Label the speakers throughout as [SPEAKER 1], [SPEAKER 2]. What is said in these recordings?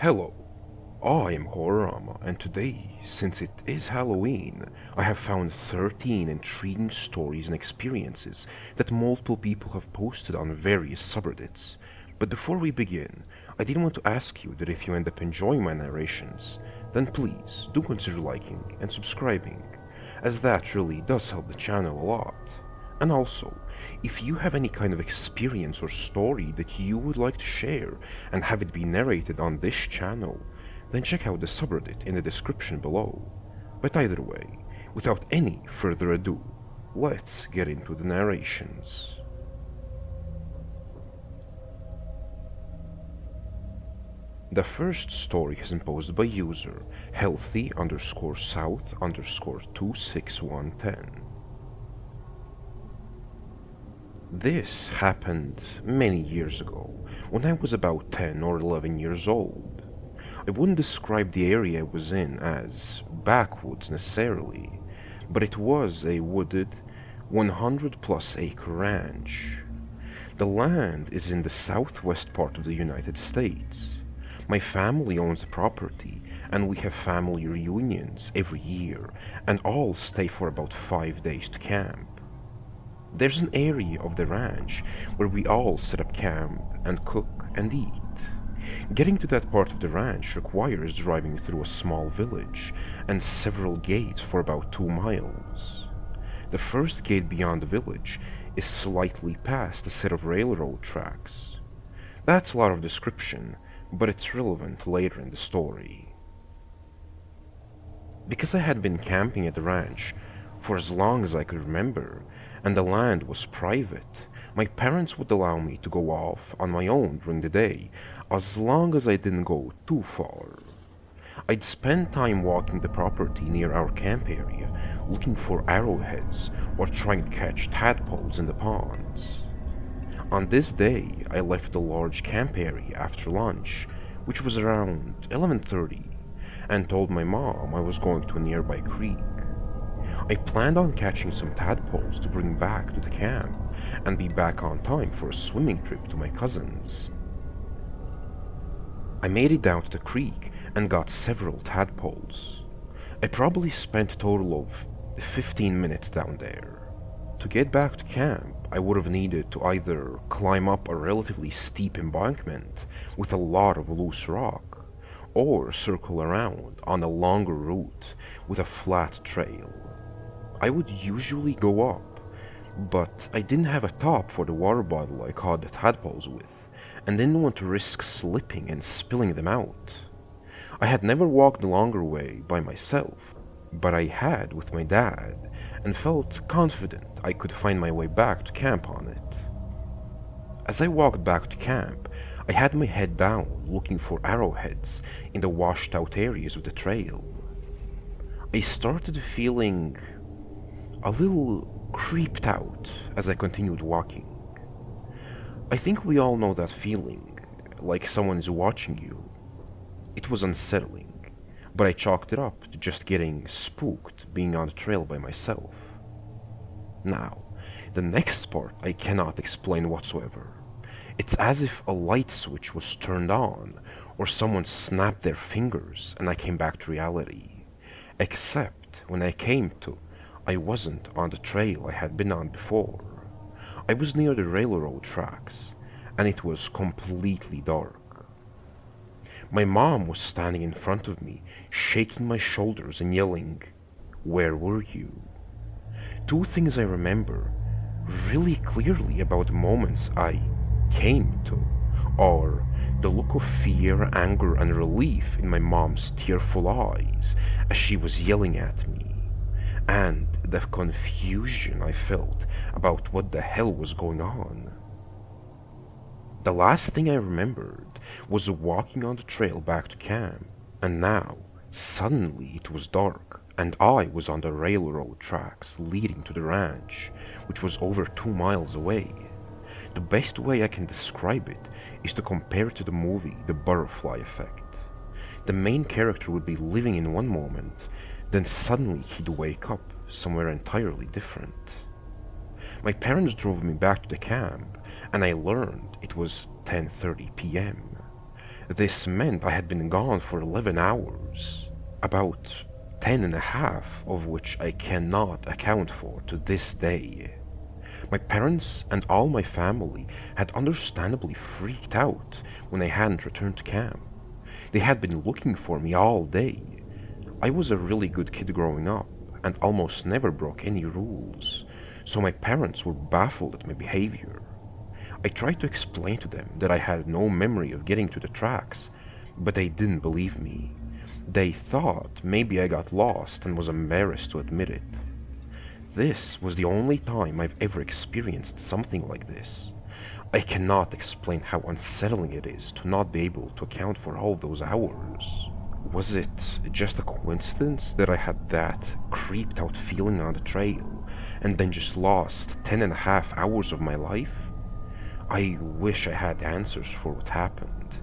[SPEAKER 1] Hello, I am Horrorama, and today, since it is Halloween, I have found 13 intriguing stories and experiences that multiple people have posted on various subreddits. But before we begin, I did want to ask you that if you end up enjoying my narrations, then please do consider liking and subscribing, as that really does help the channel a lot. And also, if you have any kind of experience or story that you would like to share and have it be narrated on this channel, then check out the subreddit in the description below. But either way, without any further ado, let's get into the narrations. The first story is imposed by user healthy_south_26110. This happened many years ago, when I was about 10 or 11 years old. I wouldn't describe the area I was in as backwoods necessarily, but it was a wooded, 100+ acre ranch. The land is in the southwest part of the United States. My family owns the property, and we have family reunions every year, and all stay for about 5 days to camp. There's an area of the ranch where we all set up camp and cook and eat. Getting to that part of the ranch requires driving through a small village and several gates for about 2 miles. The first gate beyond the village is slightly past a set of railroad tracks. That's a lot of description, but it's relevant later in the story. Because I had been camping at the ranch for as long as I could remember, and the land was private, my parents would allow me to go off on my own during the day, as long as I didn't go too far. I'd spend time walking the property near our camp area, looking for arrowheads or trying to catch tadpoles in the ponds. On this day, I left the large camp area after lunch, which was around 11:30, and told my mom I was going to a nearby creek. I planned on catching some tadpoles to bring back to the camp and be back on time for a swimming trip to my cousin's. I made it down to the creek and got several tadpoles. I probably spent a total of 15 minutes down there. To get back to camp, I would have needed to either climb up a relatively steep embankment with a lot of loose rock, or circle around on a longer route with a flat trail. I would usually go up, but I didn't have a top for the water bottle I caught the tadpoles with, and didn't want to risk slipping and spilling them out. I had never walked the longer way by myself, but I had with my dad, and felt confident I could find my way back to camp on it. As I walked back to camp, I had my head down looking for arrowheads in the washed out areas of the trail. I started feeling a little creeped out as I continued walking. I think we all know that feeling, like someone is watching you. It was unsettling, but I chalked it up to just getting spooked being on the trail by myself. Now, the next part I cannot explain whatsoever. It's as if a light switch was turned on, or someone snapped their fingers and I came back to reality. Except when I came to, I wasn't on the trail I had been on before. I was near the railroad tracks, and it was completely dark. My mom was standing in front of me, shaking my shoulders and yelling, "Where were you?" Two things I remember really clearly about the moments I came to are the look of fear, anger, and relief in my mom's tearful eyes as she was yelling at me, and the confusion I felt about what the hell was going on. The last thing I remembered was walking on the trail back to camp, and now, suddenly it was dark, and I was on the railroad tracks leading to the ranch, which was over 2 miles away. The best way I can describe it is to compare it to the movie The Butterfly Effect. The main character would be living in one moment, then suddenly he'd wake up somewhere entirely different. My parents drove me back to the camp, and I learned it was 10:30 p.m. This meant I had been gone for 11 hours, about 10 and a half of which I cannot account for to this day. My parents and all my family had understandably freaked out when I hadn't returned to camp. They had been looking for me all day. I was a really good kid growing up and almost never broke any rules, so my parents were baffled at my behavior. I tried to explain to them that I had no memory of getting to the tracks, but they didn't believe me. They thought maybe I got lost and was embarrassed to admit it. This was the only time I've ever experienced something like this. I cannot explain how unsettling it is to not be able to account for all those hours. Was it just a coincidence that I had that creeped out feeling on the trail and then just lost 10.5 hours of my life? I wish I had answers for what happened.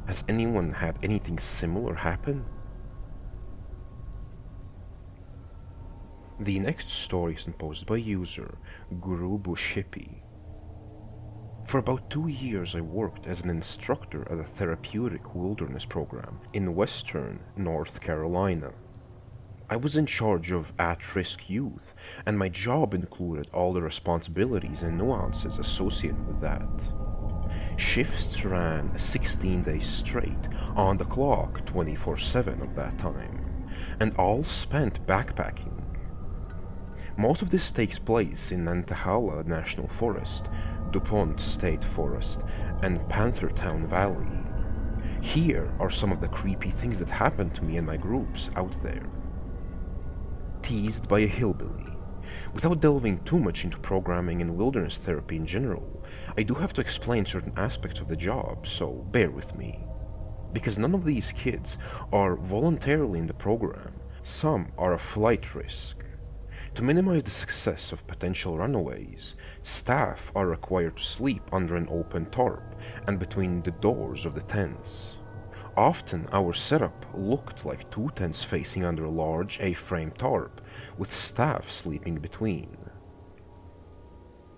[SPEAKER 1] Has anyone had anything similar happen? The next story is imposed by user Guru Bushipi. For about 2 years I worked as an instructor at a therapeutic wilderness program in western North Carolina. I was in charge of at-risk youth, and my job included all the responsibilities and nuances associated with that. Shifts ran 16 days straight, on the clock 24/7 of that time, and all spent backpacking. Most of this takes place in Nantahala National Forest, DuPont State Forest, and Panthertown Valley. Here are some of the creepy things that happened to me and my groups out there. Teased by a hillbilly. Without delving too much into programming and wilderness therapy in general, I do have to explain certain aspects of the job, so bear with me. Because none of these kids are voluntarily in the program, some are a flight risk. To minimize the success of potential runaways, staff are required to sleep under an open tarp and between the doors of the tents. Often our setup looked like two tents facing under a large A-frame tarp, with staff sleeping between.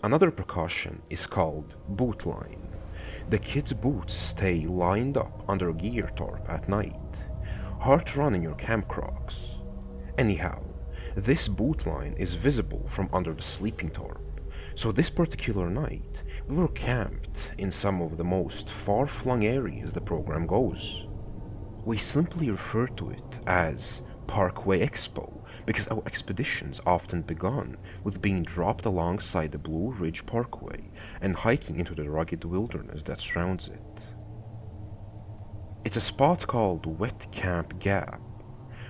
[SPEAKER 1] Another precaution is called boot line. The kids' boots stay lined up under a gear tarp at night. Hard to run in your camp Crocs. Anyhow, this boot line is visible from under the sleeping tarp, so this particular night we were camped in some of the most far-flung areas the program goes. We simply refer to it as Parkway Expo because our expeditions often begun with being dropped alongside the Blue Ridge Parkway and hiking into the rugged wilderness that surrounds it. It's a spot called Wet Camp Gap.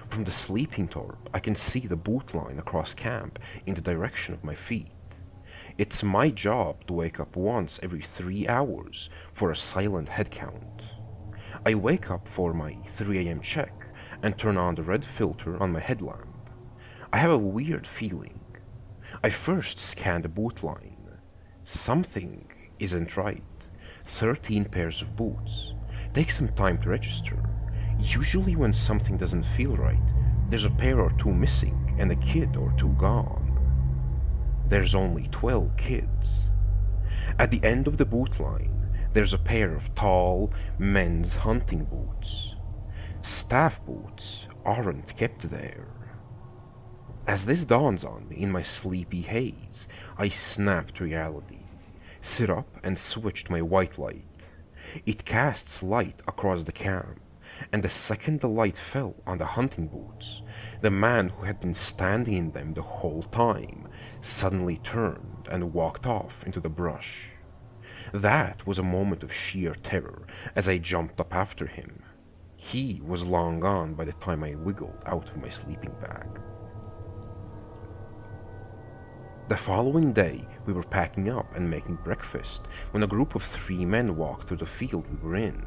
[SPEAKER 1] From the sleeping tarp, I can see the boot line across camp in the direction of my feet. It's my job to wake up once every 3 hours for a silent head count. I wake up for my 3 a.m. check and turn on the red filter on my headlamp. I have a weird feeling. I first scan the boot line. Something isn't right. 13 pairs of boots. Take some time to register. Usually when something doesn't feel right, there's a pair or two missing and a kid or two gone. There's only 12 kids. At the end of the boot line, there's a pair of tall men's hunting boots. Staff boots aren't kept there. As this dawns on me in my sleepy haze, I snap to reality, sit up and switch to my white light. It casts light across the camp, and the second the light fell on the hunting boots, the man who had been standing in them the whole time suddenly turned and walked off into the brush. That was a moment of sheer terror as I jumped up after him. He was long gone by the time I wiggled out of my sleeping bag. The following day, we were packing up and making breakfast when a group of 3 men walked through the field we were in.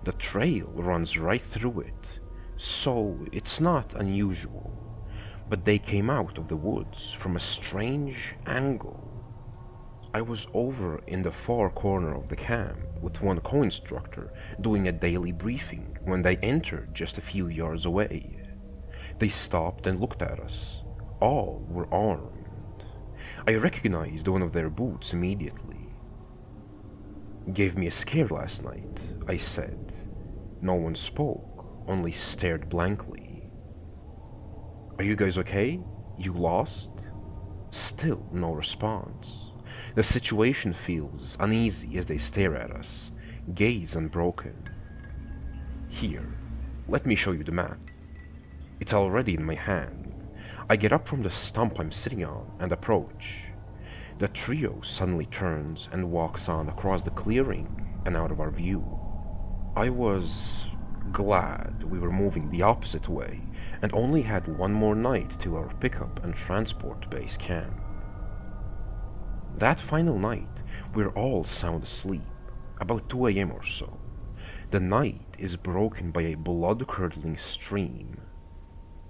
[SPEAKER 1] The trail runs right through it, so it's not unusual, but they came out of the woods from a strange angle. I was over in the far corner of the camp with one co-instructor doing a daily briefing when they entered just a few yards away. They stopped and looked at us. All were armed. I recognized one of their boots immediately. "Gave me a scare last night," I said. No one spoke, only stared blankly. "Are you guys okay? You lost?" Still no response. The situation feels uneasy as they stare at us, gaze unbroken. "Here, let me show you the map." It's already in my hand. I get up from the stump I'm sitting on and approach. The trio suddenly turns and walks on across the clearing and out of our view. I was glad we were moving the opposite way and only had one more night till our pickup and transport base camp. That final night, we're all sound asleep, about 2 a.m. or so. The night is broken by a blood-curdling stream.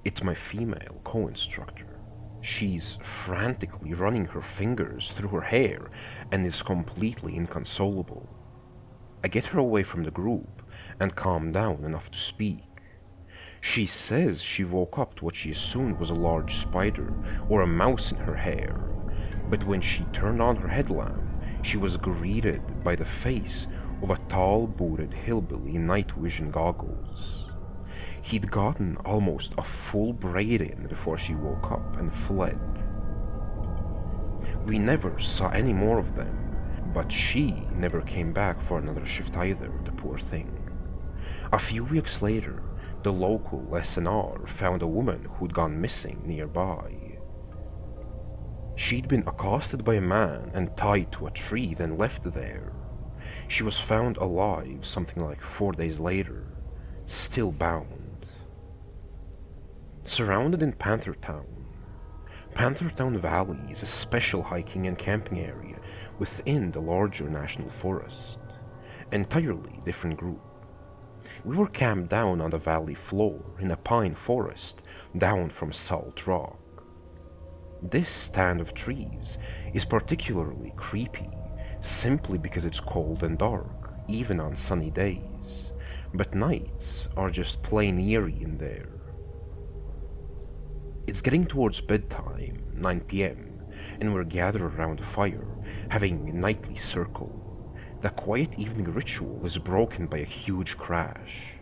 [SPEAKER 1] It's my female co-instructor. She's frantically running her fingers through her hair and is completely inconsolable. I get her away from the group and calm down enough to speak. She says she woke up to what she assumed was a large spider or a mouse in her hair, but when she turned on her headlamp, she was greeted by the face of a tall-booted hillbilly in night vision goggles. He'd gotten almost a full braid in before she woke up and fled. We never saw any more of them, but she never came back for another shift either, the poor thing. A few weeks later, the local SNR found a woman who'd gone missing nearby. She'd been accosted by a man and tied to a tree, then left there. She was found alive something like 4 days later, still bound. Surrounded in Panthertown. Panthertown Valley is a special hiking and camping area within the larger national forest. Entirely different group. We were camped down on the valley floor in a pine forest down from Salt Rock. This stand of trees is particularly creepy simply because it's cold and dark, even on sunny days, but nights are just plain eerie in there. It's getting towards bedtime, 9 p.m., and we're gathered around a fire, having a nightly circle. The quiet evening ritual is broken by a huge crash.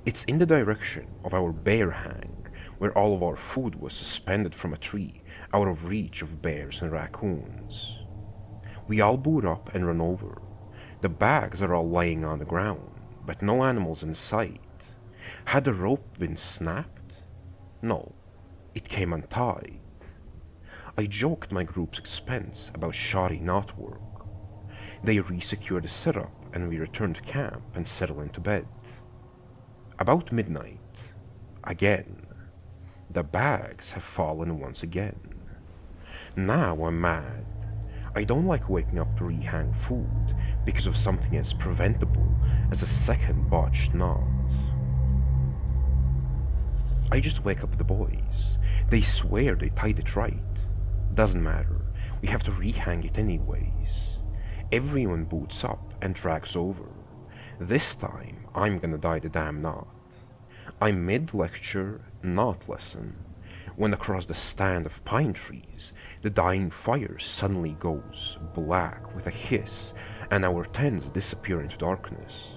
[SPEAKER 1] It's in the direction of our bear hang, where all of our food was suspended from a tree, out of reach of bears and raccoons. We all boot up and run over. The bags are all lying on the ground, but no animals in sight. Had the rope been snapped? No. It came untied. I joked my group's expense about shoddy knotwork. They resecured the setup and we returned to camp and settled into bed. About midnight, again, the bags have fallen once again. Now I'm mad. I don't like waking up to rehang food because of something as preventable as a second botched knot. I just wake up the boys. They swear they tied it right. Doesn't matter. We have to rehang it anyways. Everyone boots up and drags over. This time, I'm gonna tie the damn knot. I'm mid-lecture, knot lesson, when across the stand of pine trees, the dying fire suddenly goes black with a hiss, and our tents disappear into darkness.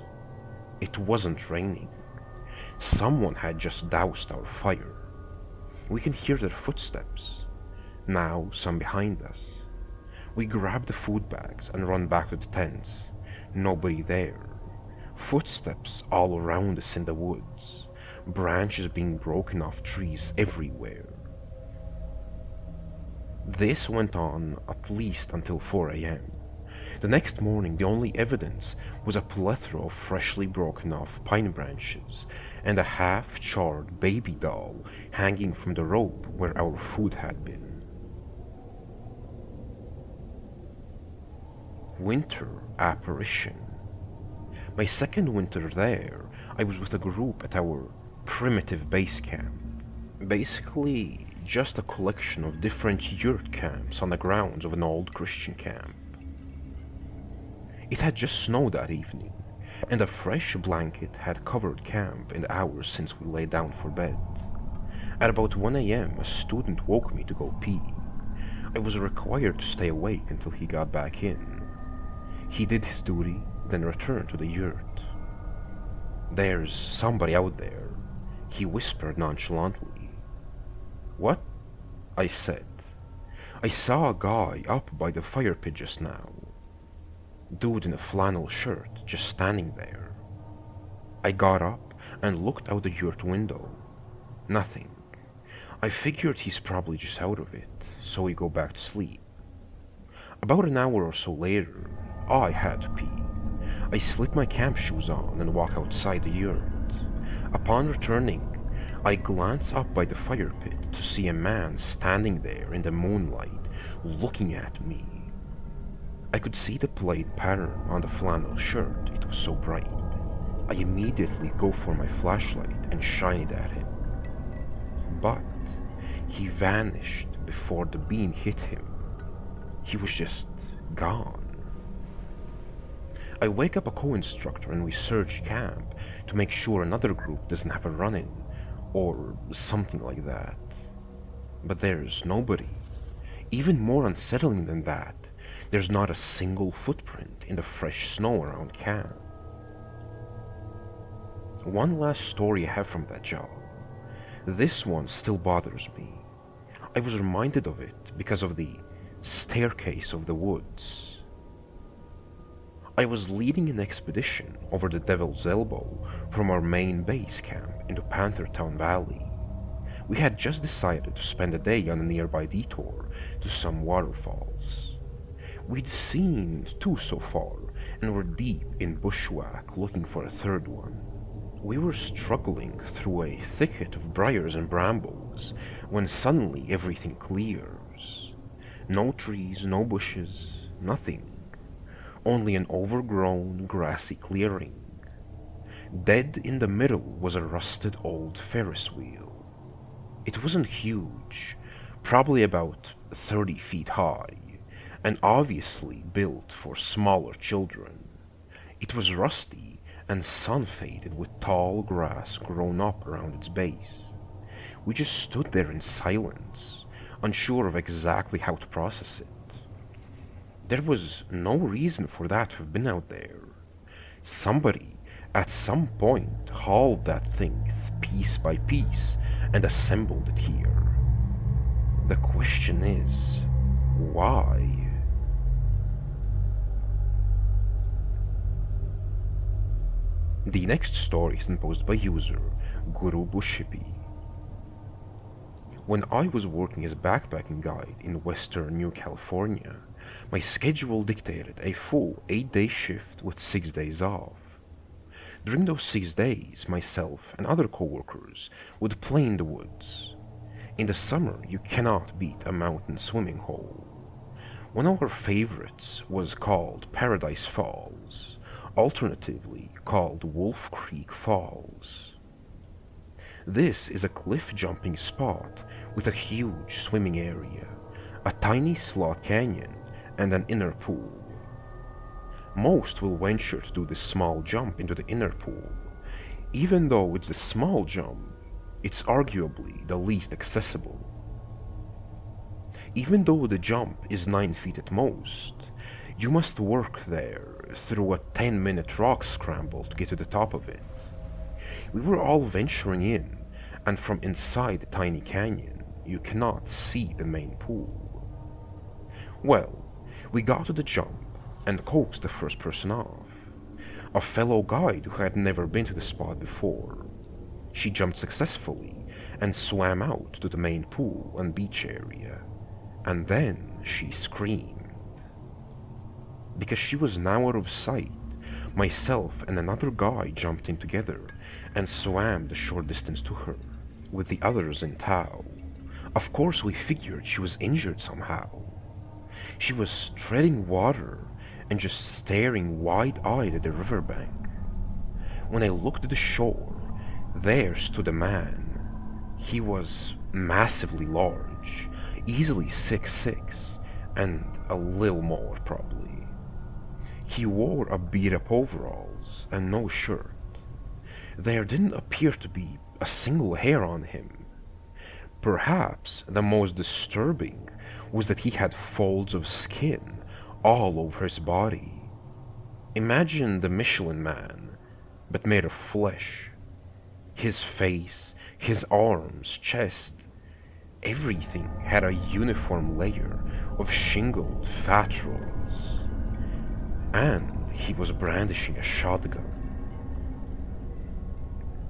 [SPEAKER 1] It wasn't raining. Someone had just doused our fire. We can hear their footsteps. Now some behind us. We grab the food bags and run back to the tents. Nobody there. Footsteps all around us in the woods. Branches being broken off trees everywhere. This went on at least until 4 a.m. The next morning, the only evidence was a plethora of freshly broken off pine branches and a half-charred baby doll hanging from the rope where our food had been. Winter apparition. My second winter there, I was with a group at our primitive base camp. Basically, just a collection of different yurt camps on the grounds of an old Christian camp. It had just snowed that evening, and a fresh blanket had covered camp in the hours since we lay down for bed. At about 1 a.m., a student woke me to go pee. I was required to stay awake until he got back in. He did his duty, then returned to the yurt. "There's somebody out there," he whispered nonchalantly. "What?" I said. "I saw a guy up by the fire pit just now. Dude in a flannel shirt, just standing there." I got up and looked out the yurt window. Nothing. I figured he's probably just out of it, so we go back to sleep. About an hour or so later, I had to pee. I slip my camp shoes on and walk outside the yurt. Upon returning, I glance up by the fire pit to see a man standing there in the moonlight, looking at me. I could see the plaid pattern on the flannel shirt, it was so bright. I immediately go for my flashlight and shine it at him. But he vanished before the beam hit him. He was just gone. I wake up a co-instructor and we search camp to make sure another group doesn't have a run-in, or something like that. But there's nobody. Even more unsettling than that, there's not a single footprint in the fresh snow around camp. One last story I have from that job. This one still bothers me. I was reminded of it because of the staircase of the woods. I was leading an expedition over the Devil's Elbow from our main base camp into Panthertown Valley. We had just decided to spend a day on a nearby detour to some waterfalls. We'd seen two so far and were deep in bushwhack looking for a third one. We were struggling through a thicket of briars and brambles when suddenly everything clears. No trees, no bushes, nothing. Only an overgrown, grassy clearing. Dead in the middle was a rusted old Ferris wheel. It wasn't huge, probably about 30 feet high, and obviously built for smaller children. It was rusty and sun-faded with tall grass grown up around its base. We just stood there in silence, unsure of exactly how to process it. There was no reason for that to have been out there. Somebody, at some point, hauled that thing piece by piece and assembled it here. The question is, why? The next story is imposed by user Guru Bushipi. When I was working as a backpacking guide in western New California, my schedule dictated a full 8-day shift with 6 days off. During those 6 days, myself and other coworkers would play in the woods. In the summer, you cannot beat a mountain swimming hole. One of our favorites was called Paradise Falls, alternatively called Wolf Creek Falls. This is a cliff-jumping spot with a huge swimming area, a tiny slot canyon, and an inner pool. Most will venture to do this small jump into the inner pool. Even though it's a small jump, it's arguably the least accessible. Even though the jump is 9 feet at most, you must work there through a 10-minute rock scramble to get to the top of it. We were all venturing in, and from inside the tiny canyon, you cannot see the main pool. Well, we got to the jump and coaxed the first person off, a fellow guide who had never been to the spot before. She jumped successfully and swam out to the main pool and beach area, and then she screamed. Because she was now out of sight, myself and another guy jumped in together and swam the short distance to her, with the others in tow. Of course we figured she was injured somehow. She was treading water and just staring wide-eyed at the riverbank. When I looked at the shore, there stood a man. He was massively large, easily 6'6", and a little more probably. He wore a beat-up overalls and no shirt. There didn't appear to be a single hair on him. Perhaps the most disturbing was that he had folds of skin all over his body. Imagine the Michelin Man, but made of flesh. His face, his arms, chest, everything had a uniform layer of shingled fat rolls. And he was brandishing a shotgun.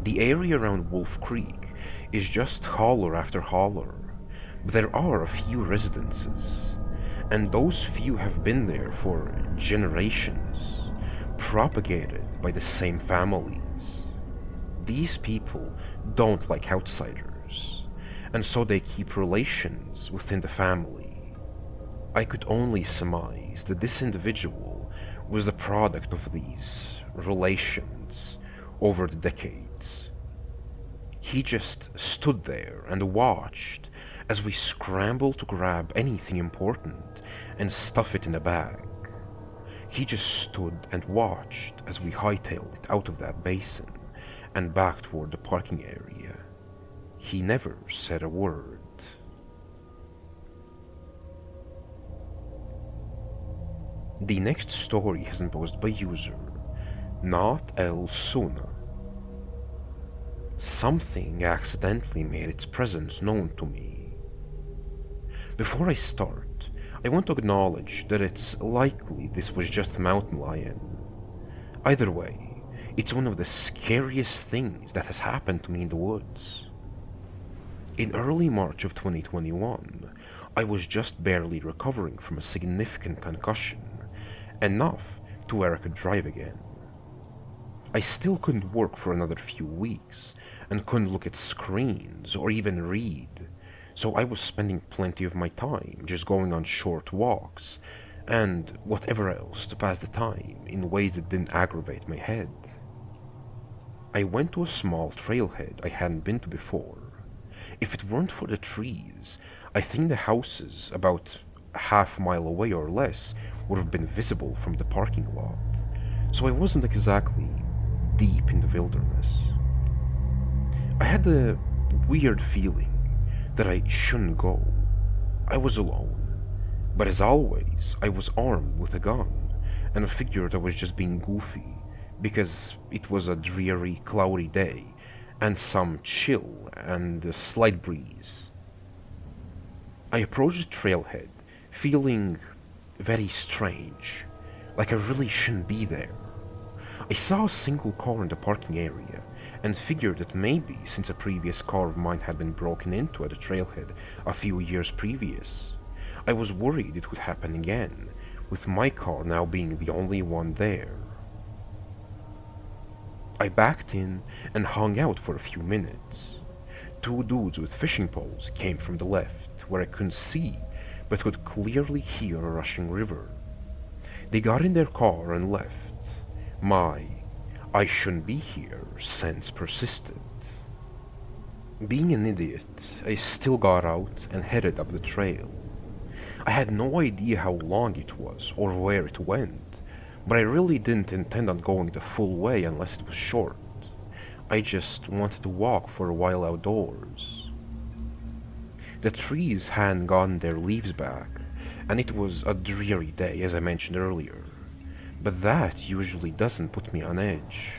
[SPEAKER 1] The area around Wolf Creek is just holler after holler, but there are a few residences, and those few have been there for generations, propagated by the same families. These people don't like outsiders, and so they keep relations within the family. I could only surmise that this individual was the product of these relations over the decades. He just stood there and watched as we scrambled to grab anything important and stuff it in a bag. He just stood and watched as we hightailed it out of that basin and back toward the parking area. He never said a word. The next story has been posted by user Not El Suna. Something accidentally made its presence known to me. Before I start, I want to acknowledge that it's likely this was just a mountain lion. Either way, it's one of the scariest things that has happened to me in the woods. In early March of 2021, I was just barely recovering from a significant concussion, enough to where I could drive again. I still couldn't work for another few weeks, and couldn't look at screens or even read, so I was spending plenty of my time just going on short walks, and whatever else to pass the time in ways that didn't aggravate my head. I went to a small trailhead I hadn't been to before. If it weren't for the trees, I think the houses about a half mile away or less would have been visible from the parking lot, so I wasn't exactly deep in the wilderness. I had a weird feeling that I shouldn't go. I was alone, but as always, I was armed with a gun, and I figured I was just being goofy, because it was a dreary, cloudy day, and some chill and a slight breeze. I approached the trailhead, feeling very strange, like I really shouldn't be there. I saw a single car in the parking area, and figured that maybe since a previous car of mine had been broken into at the trailhead a few years previous, I was worried it would happen again, with my car now being the only one there. I backed in and hung out for a few minutes. Two dudes with fishing poles came from the left, where I couldn't see, but could clearly hear a rushing river. They got in their car and left. My "I shouldn't be here" sense persisted. Being an idiot, I still got out and headed up the trail. I had no idea how long it was or where it went, but I really didn't intend on going the full way unless it was short. I just wanted to walk for a while outdoors. The trees hadn't gotten their leaves back, and it was a dreary day, as I mentioned earlier, but that usually doesn't put me on edge.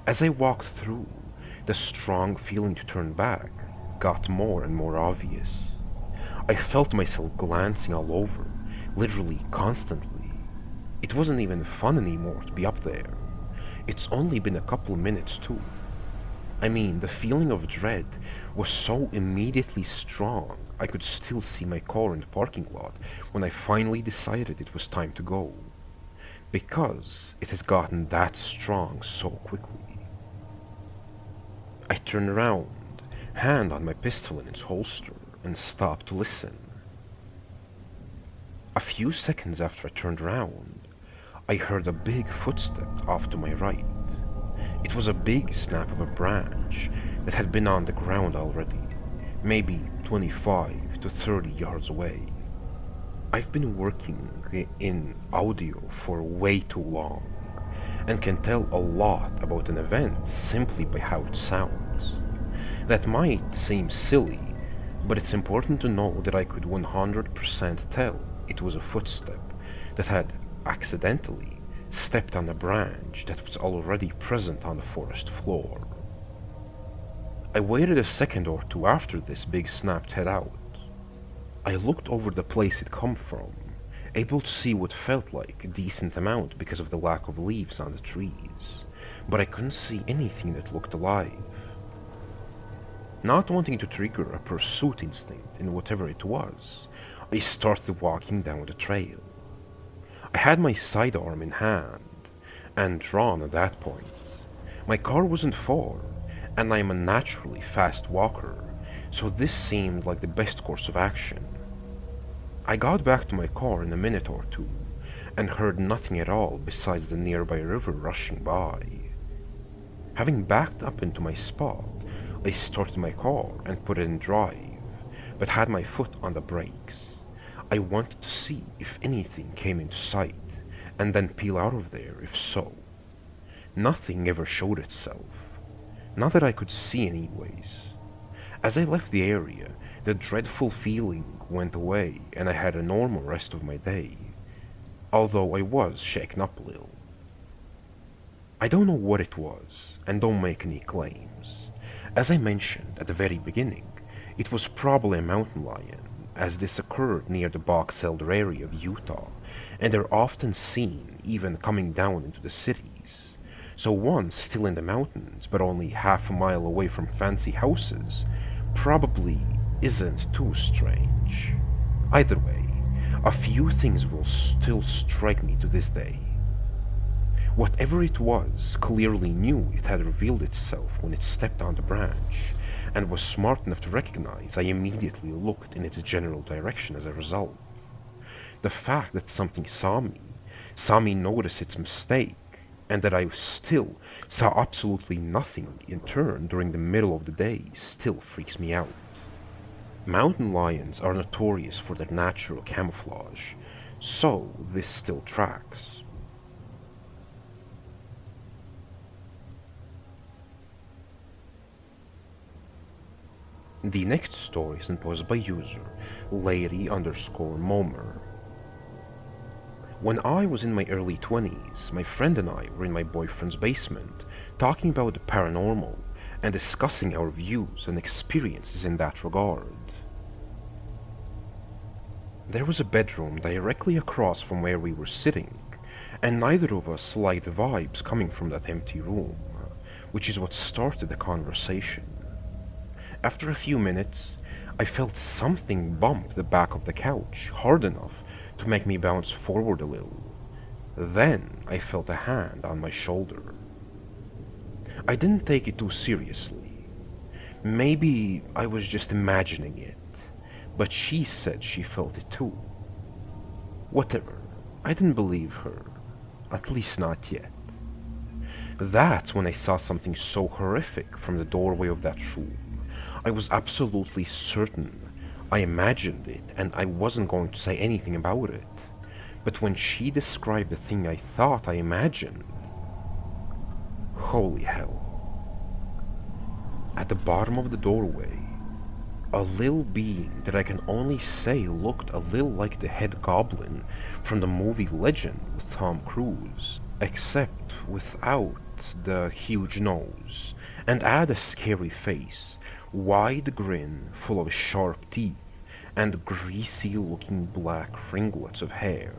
[SPEAKER 1] As I walked through, the strong feeling to turn back got more and more obvious. I felt myself glancing all over, literally constantly. It wasn't even fun anymore to be up there. It's only been a couple minutes too. I mean, the feeling of dread was so immediately strong, I could still see my car in the parking lot when I finally decided it was time to go. Because it has gotten that strong so quickly. I turned around, hand on my pistol in its holster, and stopped to listen. A few seconds after I turned around, I heard a big footstep off to my right. It was a big snap of a branch that had been on the ground already, maybe 25 to 30 yards away. I've been working in audio for way too long, and can tell a lot about an event simply by how it sounds. That might seem silly, but it's important to know that I could 100% tell it was a footstep that had accidentally stepped on a branch that was already present on the forest floor. I waited a second or two after this big snapped head out. I looked over the place it come from, able to see what felt like a decent amount because of the lack of leaves on the trees, but I couldn't see anything that looked alive. Not wanting to trigger a pursuit instinct in whatever it was, I started walking down the trail. I had my sidearm in hand, and drawn at that point. My car wasn't far, and I am a naturally fast walker, so this seemed like the best course of action. I got back to my car in a minute or two, and heard nothing at all besides the nearby river rushing by. Having backed up into my spot, I started my car and put it in drive, but had my foot on the brakes. I wanted to see if anything came into sight, and then peel out of there if so. Nothing ever showed itself. Not that I could see anyways. As I left the area, the dreadful feeling went away and I had a normal rest of my day, although I was shaken up a little. I don't know what it was, and don't make any claims. As I mentioned at the very beginning, it was probably a mountain lion, as this occurred near the Box Elder area of Utah, and they're often seen even coming down into the cities. So one still in the mountains, but only half a mile away from fancy houses, probably isn't too strange. Either way, a few things will still strike me to this day. Whatever it was clearly knew it had revealed itself when it stepped on the branch, and was smart enough to recognize I immediately looked in its general direction as a result. The fact that something saw me notice its mistake, and that I still saw absolutely nothing in turn during the middle of the day still freaks me out. Mountain lions are notorious for their natural camouflage, so this still tracks. The next story is imposed by user Lady_Momer. When I was in my early 20s, my friend and I were in my boyfriend's basement, talking about the paranormal and discussing our views and experiences in that regard. There was a bedroom directly across from where we were sitting, and neither of us liked the vibes coming from that empty room, which is what started the conversation. After a few minutes, I felt something bump the back of the couch hard enough to make me bounce forward a little. Then I felt a hand on my shoulder. I didn't take it too seriously. Maybe I was just imagining it, but she said she felt it too. Whatever, I didn't believe her, at least not yet. That's when I saw something so horrific from the doorway of that room. I was absolutely certain I imagined it, and I wasn't going to say anything about it. But when she described the thing I thought I imagined, holy hell. At the bottom of the doorway, a little being that I can only say looked a little like the head goblin from the movie Legend with Tom Cruise, except without the huge nose, and had a scary face, wide grin full of sharp teeth, and greasy-looking black ringlets of hair,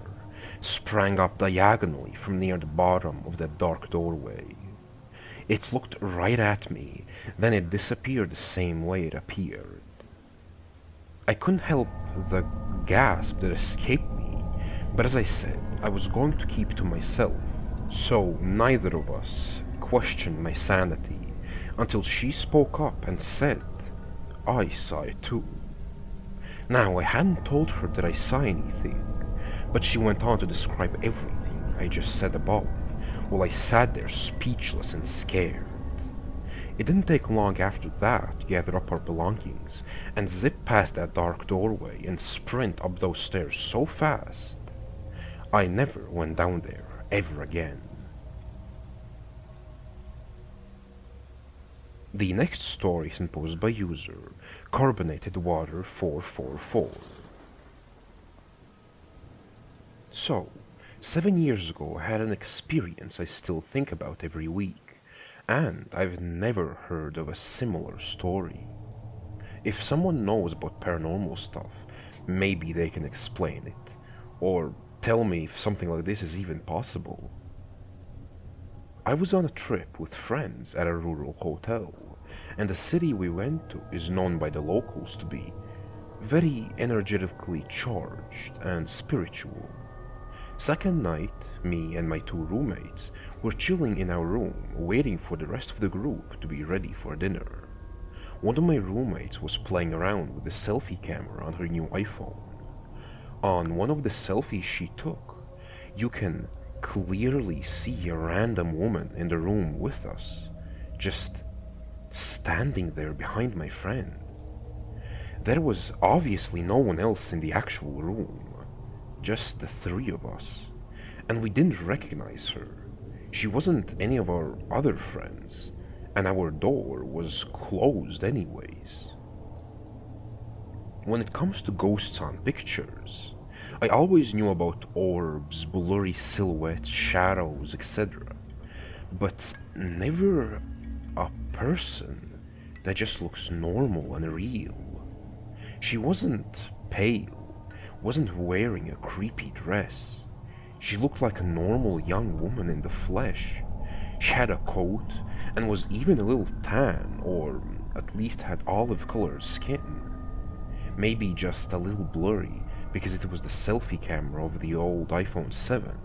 [SPEAKER 1] sprang up diagonally from near the bottom of that dark doorway. It looked right at me, then it disappeared the same way it appeared. I couldn't help the gasp that escaped me, but as I said, I was going to keep to myself, so neither of us questioned my sanity until she spoke up and said, "I saw it too." Now, I hadn't told her that I saw anything, but she went on to describe everything I just said above, while I sat there speechless and scared. It didn't take long after that to gather up our belongings and zip past that dark doorway and sprint up those stairs so fast, I never went down there ever again. The next story is imposed by user Carbonated Water 444. So, 7 years ago, I had an experience I still think about every week, and I've never heard of a similar story. If someone knows about paranormal stuff, maybe they can explain it, or tell me if something like this is even possible. I was on a trip with friends at a rural hotel, and the city we went to is known by the locals to be very energetically charged and spiritual. Second night, me and my two roommates were chilling in our room, waiting for the rest of the group to be ready for dinner. One of my roommates was playing around with the selfie camera on her new iPhone. On one of the selfies she took, you can clearly see a random woman in the room with us, just standing there behind my friend. There was obviously no one else in the actual room, just the three of us, and we didn't recognize her. She wasn't any of our other friends, and our door was closed anyways. When it comes to ghosts on pictures, I always knew about orbs, blurry silhouettes, shadows, etc., but never a person that just looks normal and real. She wasn't pale, wasn't wearing a creepy dress. She looked like a normal young woman in the flesh. She had a coat and was even a little tan, or at least had olive-colored skin. Maybe just a little blurry because it was the selfie camera of the old iPhone 7.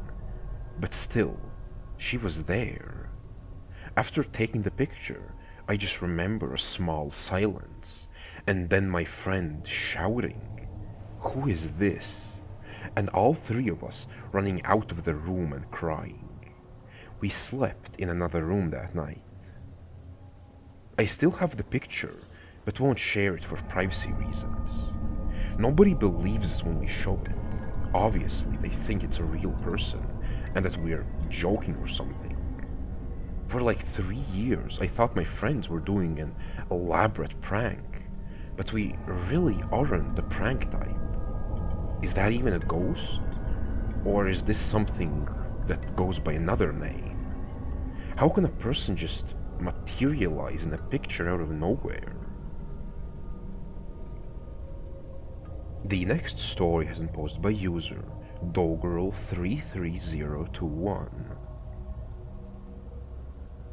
[SPEAKER 1] But still, she was there. After taking the picture, I just remember a small silence, and then my friend shouting, "Who is this?" And all three of us running out of the room and crying. We slept in another room that night. I still have the picture, but won't share it for privacy reasons. Nobody believes us when we show it. Obviously, they think it's a real person and that we're joking or something. For like 3 years, I thought my friends were doing an elaborate prank, but we really aren't the prank type. Is that even a ghost? Or is this something that goes by another name? How can a person just materialize in a picture out of nowhere? The next story has been posted by user Dogirl33021.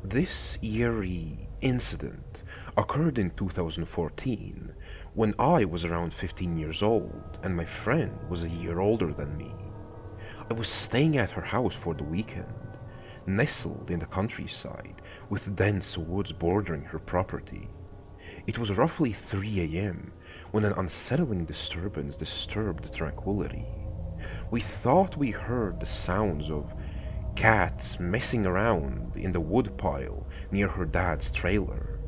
[SPEAKER 1] This eerie incident occurred in 2014 when I was around 15 years old and my friend was a year older than me. I was staying at her house for the weekend, nestled in the countryside with dense woods bordering her property. It was roughly 3 a.m. when an unsettling disturbance disturbed the tranquility. We thought we heard the sounds of cats messing around in the woodpile near her dad's trailer.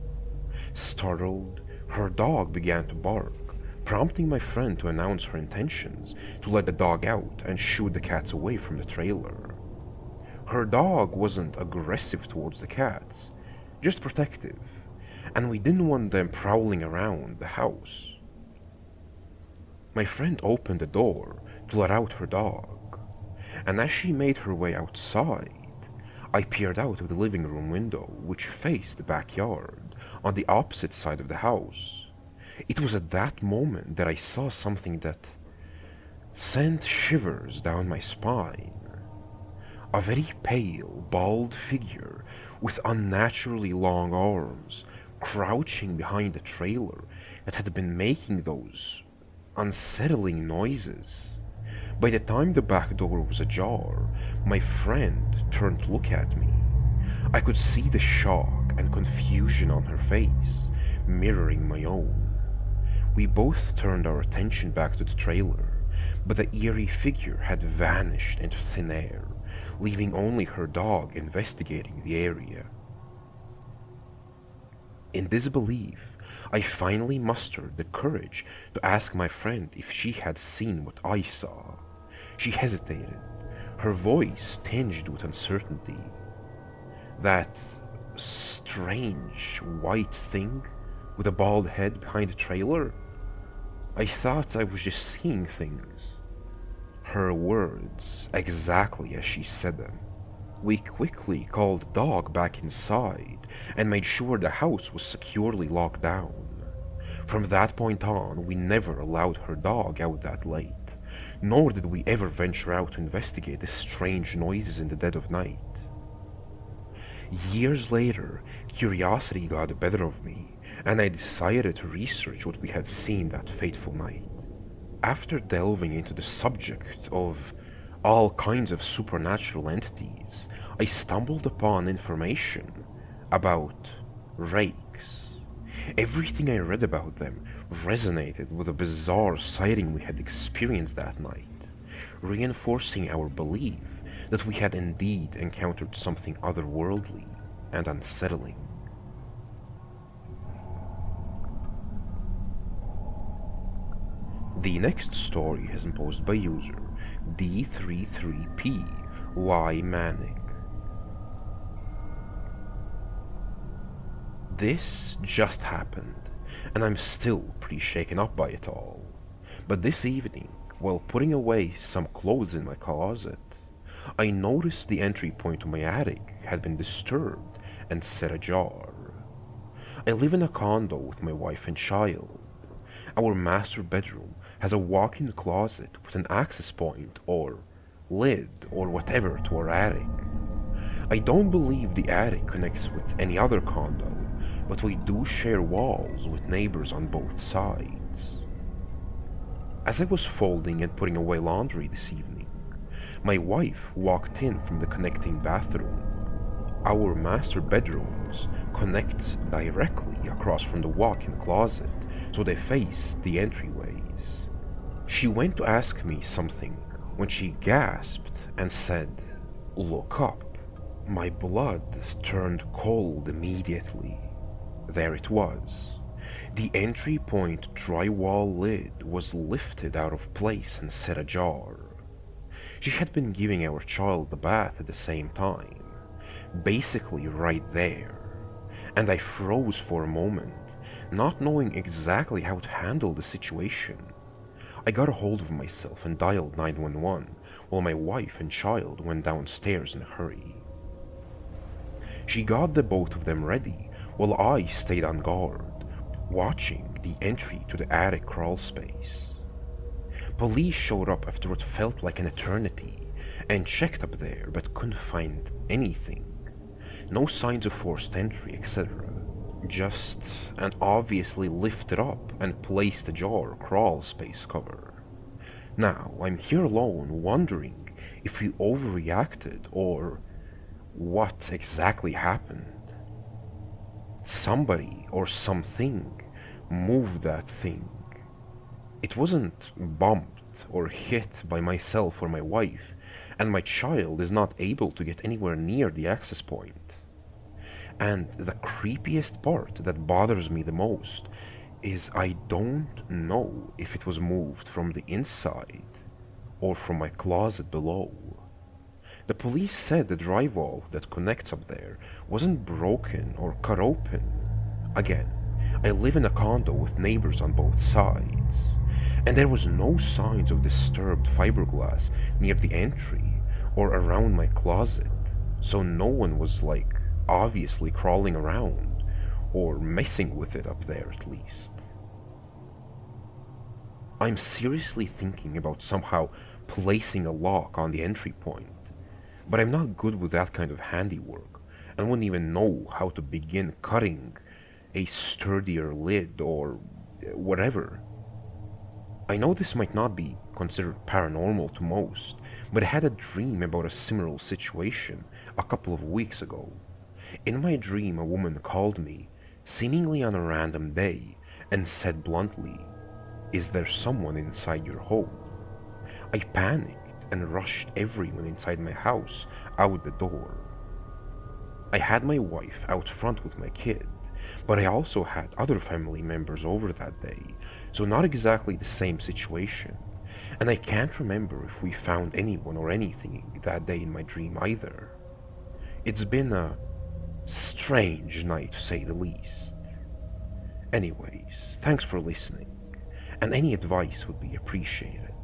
[SPEAKER 1] Startled, her dog began to bark, prompting my friend to announce her intentions to let the dog out and shoo the cats away from the trailer. Her dog wasn't aggressive towards the cats, just protective, and we didn't want them prowling around the house. My friend opened the door to let out her dog, and as she made her way outside, I peered out of the living room window, which faced the backyard on the opposite side of the house. It was at that moment that I saw something that sent shivers down my spine. A very pale, bald figure with unnaturally long arms, crouching behind a trailer that had been making those unsettling noises. By the time the back door was ajar, my friend turned to look at me. I could see the shock and confusion on her face, mirroring my own. We both turned our attention back to the trailer, but the eerie figure had vanished into thin air, leaving only her dog investigating the area. In disbelief, I finally mustered the courage to ask my friend if she had seen what I saw. She hesitated, her voice tinged with uncertainty. That strange white thing with a bald head behind the trailer? I thought I was just seeing things. her words exactly as she said them. We quickly called the dog back inside and made sure the house was securely locked down. From that point on, we never allowed her dog out that late, nor did we ever venture out to investigate the strange noises in the dead of night. Years later, curiosity got the better of me, and I decided to research what we had seen that fateful night. After delving into the subject of all kinds of supernatural entities, I stumbled upon information about rakes. Everything I read about them resonated with a bizarre sighting we had experienced that night, reinforcing our belief that we had indeed encountered something otherworldly and unsettling. The next story is imposed by user D33P Manic. This just happened, and I'm still pretty shaken up by it all. But this evening, while putting away some clothes in my closet, I noticed the entry point to my attic had been disturbed and set ajar. I live in a condo with my wife and child. Our master bedroom has a walk-in closet with an access point or lid or whatever to our attic. I don't believe the attic connects with any other condo, but we do share walls with neighbors on both sides. As I was folding and putting away laundry this evening, my wife walked in from the connecting bathroom. Our master bedrooms connect directly across from the walk-in closet, so they face the entryways. She went to ask me something when she gasped and said, "Look up." My blood turned cold immediately. There it was. The entry point drywall lid was lifted out of place and set ajar. She had been giving our child a bath at the same time, basically right there, and I froze for a moment, not knowing exactly how to handle the situation. I got a hold of myself and dialed 911 while my wife and child went downstairs in a hurry. She got the both of them ready while I stayed on guard, watching the entry to the attic crawl space. Police showed up after what felt like an eternity and checked up there but couldn't find anything. No signs of forced entry, etc. Just an obviously lifted up and placed ajar crawl space cover. Now, I'm here alone wondering if we overreacted or what exactly happened. Somebody or something moved that thing. It wasn't bumped or hit by myself or my wife, and my child is not able to get anywhere near the access point. And the creepiest part that bothers me the most is I don't know if it was moved from the inside or from my closet below. The police said the drywall that connects up there wasn't broken or cut open. Again, I live in a condo with neighbors on both sides, and there was no signs of disturbed fiberglass near the entry or around my closet, so no one was obviously crawling around or messing with it up there at least. I'm seriously thinking about somehow placing a lock on the entry point, but I'm not good with that kind of handiwork and wouldn't even know how to begin cutting a sturdier lid or whatever. I know this might not be considered paranormal to most, but I had a dream about a similar situation a couple of weeks ago. In my dream, a woman called me, seemingly on a random day, and said bluntly, "Is there someone inside your home?" I panicked and rushed everyone inside my house out the door. I had my wife out front with my kid, but I also had other family members over that day, so not exactly the same situation, and I can't remember if we found anyone or anything that day in my dream either. It's been a strange night to say the least. Anyways, thanks for listening, and any advice would be appreciated.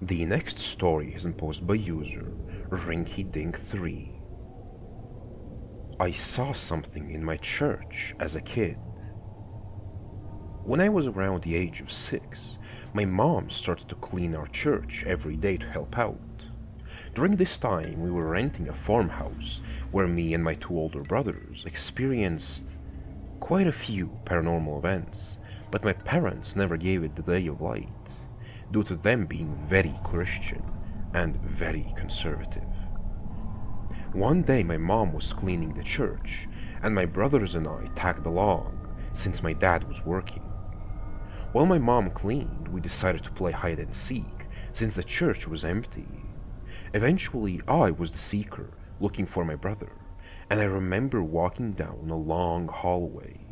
[SPEAKER 1] The next story is imposed by user Rinky-Dink3. I saw something in my church as a kid. When I was around the age of 6, my mom started to clean our church every day to help out. During this time, we were renting a farmhouse where me and my 2 older brothers experienced quite a few paranormal events, but my parents never gave it the day of light, due to them being very Christian and very conservative. One day my mom was cleaning the church, and my brothers and I tagged along since my dad was working. While my mom cleaned, we decided to play hide and seek since the church was empty. Eventually, I was the seeker looking for my brother, and I remember walking down a long hallway.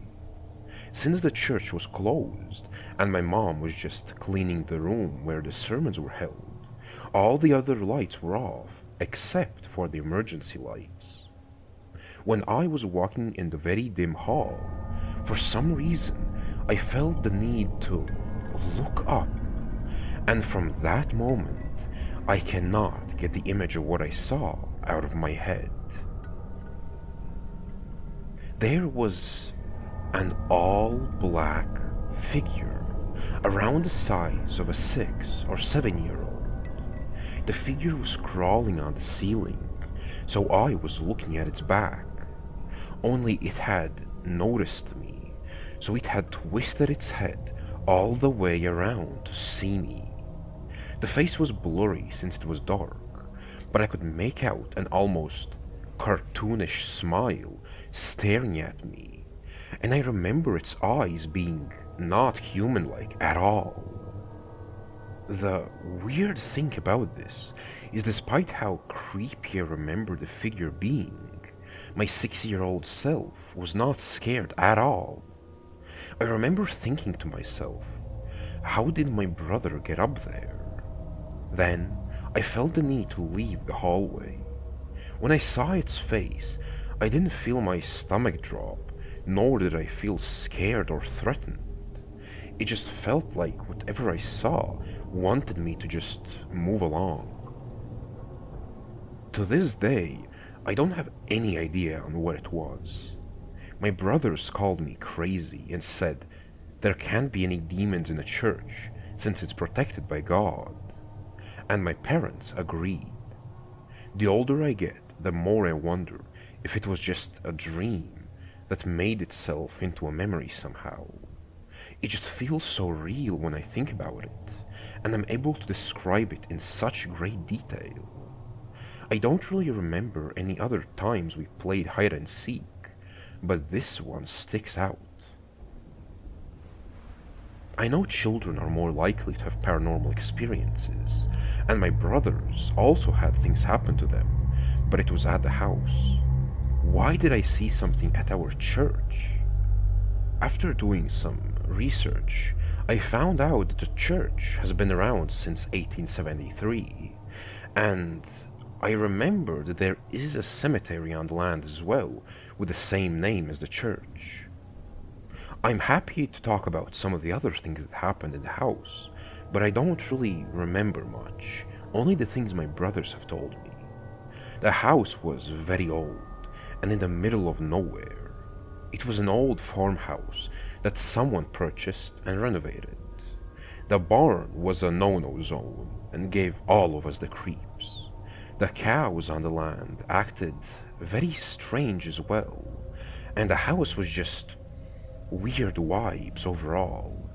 [SPEAKER 1] Since the church was closed and my mom was just cleaning the room where the sermons were held, all the other lights were off except for the emergency lights. When I was walking in the very dim hall, for some reason I felt the need to look up, and from that moment I cannot get the image of what I saw out of my head. There was an all-black figure around the size of a 6 or 7-year-old. The figure was crawling on the ceiling, so I was looking at its back. Only it had noticed me, so it had twisted its head all the way around to see me. The face was blurry since it was dark, but I could make out an almost cartoonish smile staring at me, and I remember its eyes being not human-like at all. The weird thing about this is, despite how creepy I remember the figure being, my 6-year-old self was not scared at all. I remember thinking to myself, how did my brother get up there? Then I felt the need to leave the hallway. When I saw its face, I didn't feel my stomach drop, nor did I feel scared or threatened. It just felt like whatever I saw wanted me to just move along. To this day, I don't have any idea on what it was. My brothers called me crazy and said there can't be any demons in a church since it's protected by God. And my parents agreed. The older I get, the more I wonder if it was just a dream that made itself into a memory somehow. It just feels so real when I think about it, and I'm able to describe it in such great detail. I don't really remember any other times we played hide and seek, but this one sticks out. I know children are more likely to have paranormal experiences, and my brothers also had things happen to them, but it was at the house. Why did I see something at our church? After doing some research, I found out that the church has been around since 1873, and I remember that there is a cemetery on the land as well, with the same name as the church. I'm happy to talk about some of the other things that happened in the house, but I don't really remember much, only the things my brothers have told me. The house was very old, and in the middle of nowhere. It was an old farmhouse that someone purchased and renovated. The barn was a no-no zone and gave all of us the creeps. The cows on the land acted very strange as well, and the house was just weird vibes overall.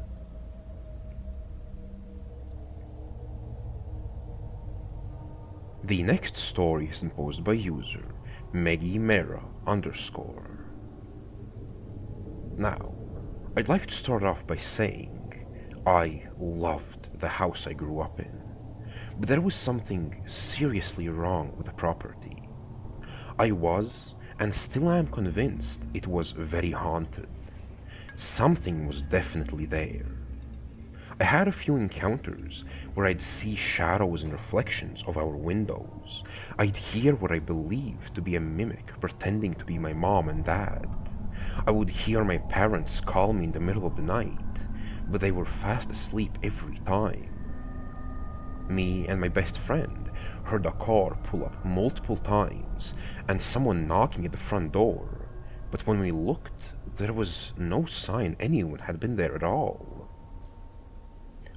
[SPEAKER 1] The next story is imposed by user Meggy Mera_. Now, I'd like to start off by saying I loved the house I grew up in, but there was something seriously wrong with the property. I was, and still am convinced, it was very haunted. Something was definitely there. I had a few encounters where I'd see shadows and reflections of our windows. I'd hear what I believed to be a mimic pretending to be my mom and dad. I would hear my parents call me in the middle of the night, but they were fast asleep every time. Me and my best friend heard a car pull up multiple times and someone knocking at the front door, but when we looked, there was no sign anyone had been there at all.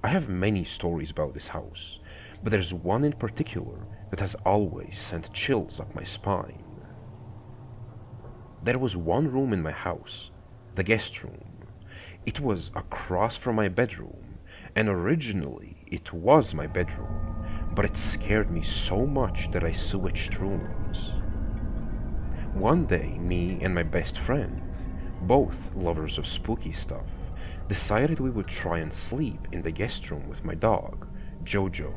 [SPEAKER 1] I have many stories about this house, but there's one in particular that has always sent chills up my spine. There was one room in my house, the guest room. It was across from my bedroom, and originally it was my bedroom, but it scared me so much that I switched rooms. One day, me and my best friend, both lovers of spooky stuff, decided we would try and sleep in the guest room with my dog, Jojo.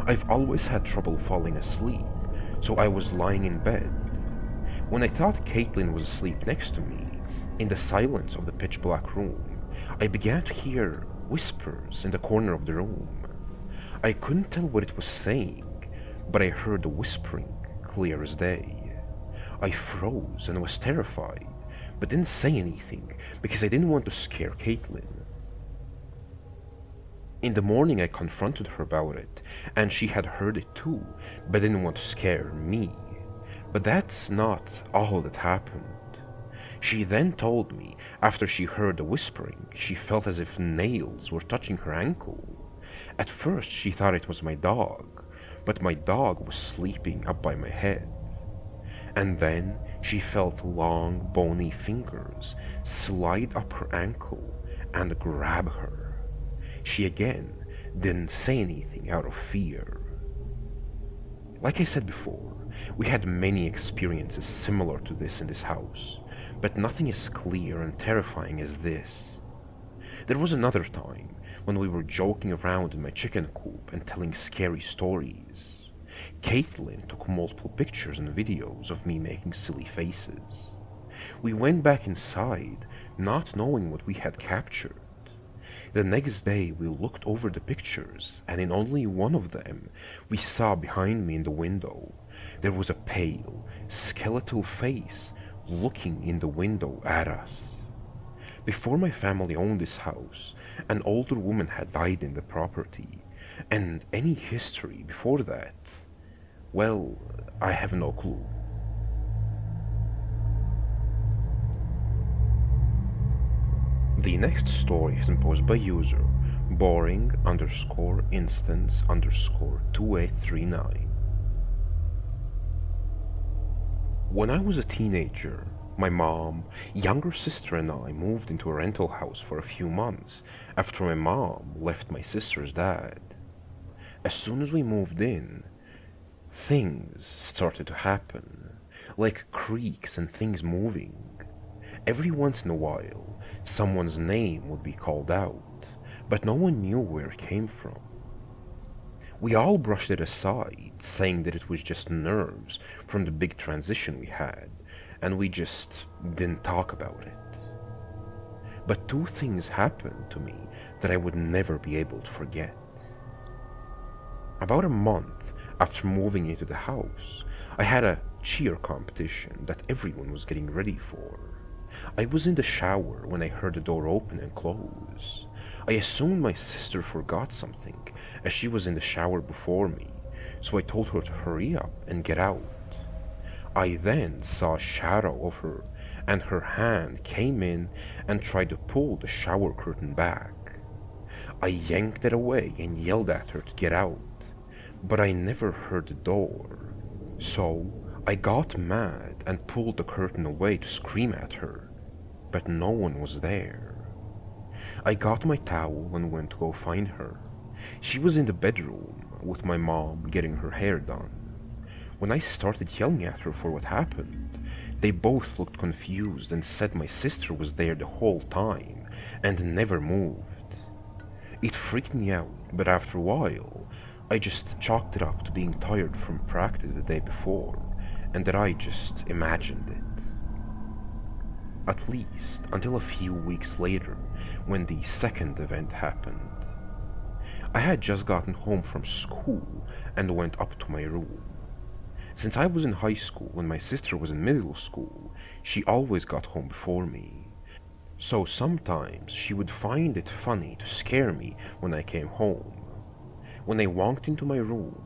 [SPEAKER 1] I've always had trouble falling asleep, so I was lying in bed. When I thought Caitlin was asleep next to me, in the silence of the pitch black room, I began to hear whispers in the corner of the room. I couldn't tell what it was saying, but I heard the whispering clear as day. I froze and was terrified, but didn't say anything because I didn't want to scare Caitlin. In the morning I confronted her about it, and she had heard it too, but didn't want to scare me. But that's not all that happened. She then told me, after she heard the whispering, she felt as if nails were touching her ankle. At first she thought it was my dog, but my dog was sleeping up by my head. And then she felt long, bony fingers slide up her ankle and grab her. She again didn't say anything out of fear. Like I said before, we had many experiences similar to this in this house, but nothing as clear and terrifying as this. There was another time when we were joking around in my chicken coop and telling scary stories. Caitlin took multiple pictures and videos of me making silly faces. We went back inside, not knowing what we had captured. The next day we looked over the pictures, and in only one of them we saw behind me in the window there was a pale, skeletal face looking in the window at us. Before my family owned this house, an older woman had died in the property, and any history before that, well, I have no clue. The next story is imposed by user boring_instance_2839. When I was a teenager, my mom, younger sister and I moved into a rental house for a few months after my mom left my sister's dad. As soon as we moved in, things started to happen, like creaks and things moving. Every once in a while, someone's name would be called out, but no one knew where it came from. We all brushed it aside, saying that it was just nerves from the big transition we had, and we just didn't talk about it. But two things happened to me that I would never be able to forget. About a month after moving into the house, I had a cheer competition that everyone was getting ready for. I was in the shower when I heard the door open and close. I assumed my sister forgot something, as she was in the shower before me, so I told her to hurry up and get out. I then saw a shadow of her, and her hand came in and tried to pull the shower curtain back. I yanked it away and yelled at her to get out, but I never heard the door, so I got mad and pulled the curtain away to scream at her, but no one was there. I got my towel and went to go find her. She was in the bedroom with my mom getting her hair done. When I started yelling at her for what happened, they both looked confused and said my sister was there the whole time and never moved. It freaked me out, but after a while, I just chalked it up to being tired from practice the day before, and that I just imagined it. At least until a few weeks later, when the second event happened. I had just gotten home from school and went up to my room. Since I was in high school when my sister was in middle school, she always got home before me. So sometimes she would find it funny to scare me when I came home. When I walked into my room,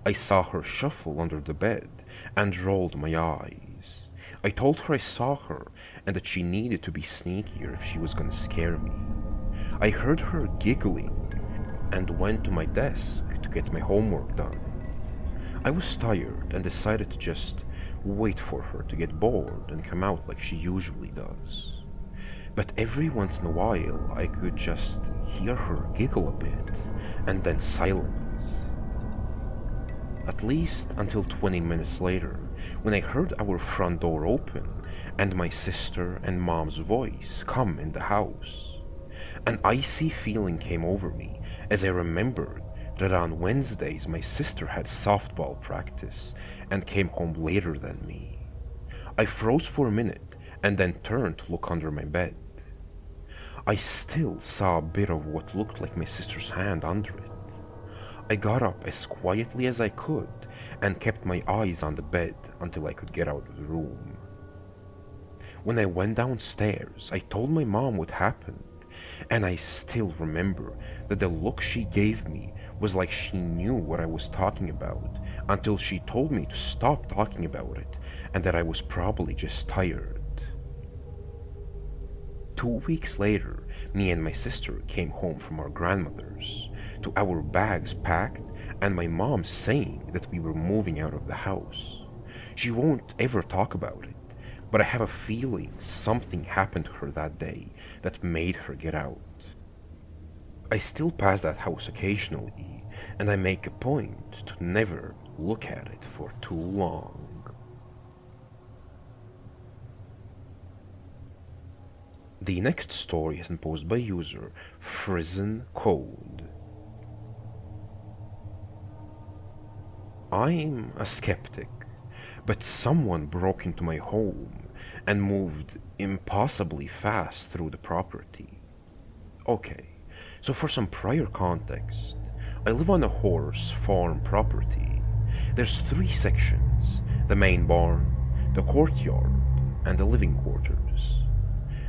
[SPEAKER 1] I saw her shuffle under the bed and rolled my eyes. I told her I saw her and that she needed to be sneakier if she was gonna scare me. I heard her giggling and went to my desk to get my homework done. I was tired and decided to just wait for her to get bored and come out like she usually does. But every once in a while I could just hear her giggle a bit and then silence. At least until 20 minutes later, when I heard our front door open and my sister and mom's voice come in the house. An icy feeling came over me as I remembered that on Wednesdays my sister had softball practice and came home later than me. I froze for a minute and then turned to look under my bed. I still saw a bit of what looked like my sister's hand under it. I got up as quietly as I could and kept my eyes on the bed until I could get out of the room. When I went downstairs, I told my mom what happened, and I still remember that the look she gave me was like she knew what I was talking about until she told me to stop talking about it and that I was probably just tired. 2 weeks later, me and my sister came home from our grandmother's, to our bags packed and my mom saying that we were moving out of the house. She won't ever talk about it, but I have a feeling something happened to her that day that made her get out. I still pass that house occasionally, and I make a point to never look at it for too long. The next story is imposed by user Frozen Code. I'm a skeptic, but someone broke into my home and moved impossibly fast through the property. Okay, so for some prior context, I live on a horse farm property. There's 3 sections: the main barn, the courtyard, and the living quarters.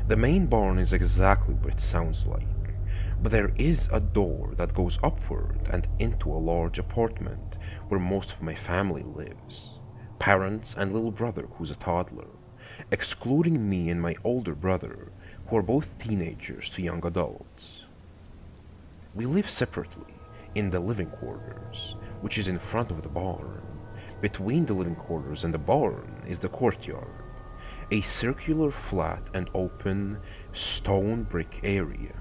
[SPEAKER 1] The main barn is exactly what it sounds like, but there is a door that goes upward and into a large apartment where most of my family lives. Parents and little brother who's a toddler, excluding me and my older brother, who are both teenagers to young adults. We live separately in the living quarters, which is in front of the barn. Between the living quarters and the barn is the courtyard, a circular, flat and open stone brick area.